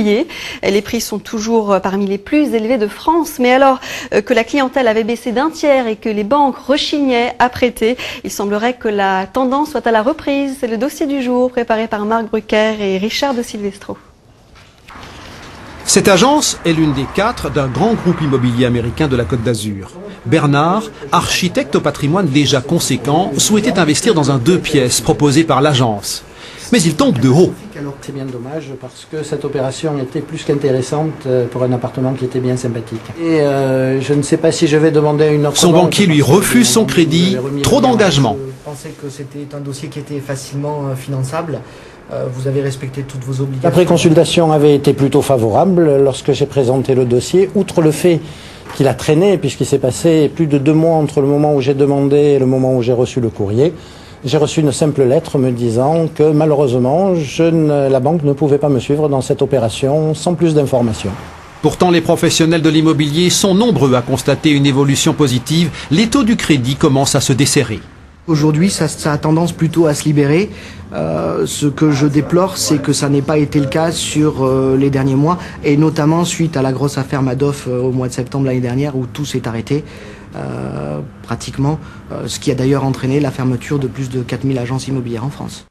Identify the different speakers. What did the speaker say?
Speaker 1: l'immobilier. Les prix sont toujours parmi les plus élevés de France. Mais alors que la clientèle avait baissé d'un tiers et que les banques rechignaient à prêter, il semblerait que la tendance soit à la reprise. C'est le dossier du jour préparé par Marc Brucker et Richard de Silvestro.
Speaker 2: Cette agence est l'une des 4 d'un grand groupe immobilier américain de la Côte d'Azur. Bernard, architecte au patrimoine déjà conséquent, souhaitait investir dans un 2 pièces proposé par l'agence. Mais il tombe de haut.
Speaker 3: C'est bien dommage parce que cette opération était plus qu'intéressante pour un appartement qui était bien sympathique. Et je ne sais pas si je vais demander une autre.
Speaker 2: Son banquier lui refuse son crédit, trop d'engagement.
Speaker 4: Je pensais que c'était un dossier qui était facilement finançable. Vous avez respecté toutes vos obligations.
Speaker 3: La préconsultation avait été plutôt favorable lorsque j'ai présenté le dossier, outre le fait qu'il a traîné puisqu'il s'est passé plus de 2 mois entre le moment où j'ai demandé et le moment où j'ai reçu le courrier. J'ai reçu une simple lettre me disant que malheureusement, la banque ne pouvait pas me suivre dans cette opération sans plus d'informations.
Speaker 2: Pourtant, les professionnels de l'immobilier sont nombreux à constater une évolution positive. Les taux du crédit commencent à se desserrer.
Speaker 4: Aujourd'hui, ça a tendance plutôt à se libérer. Ce que je déplore, c'est que ça n'ait pas été le cas sur les derniers mois, et notamment suite à la grosse affaire Madoff au mois de septembre l'année dernière, où tout s'est arrêté, pratiquement, ce qui a d'ailleurs entraîné la fermeture de plus de 4000 agences immobilières en France.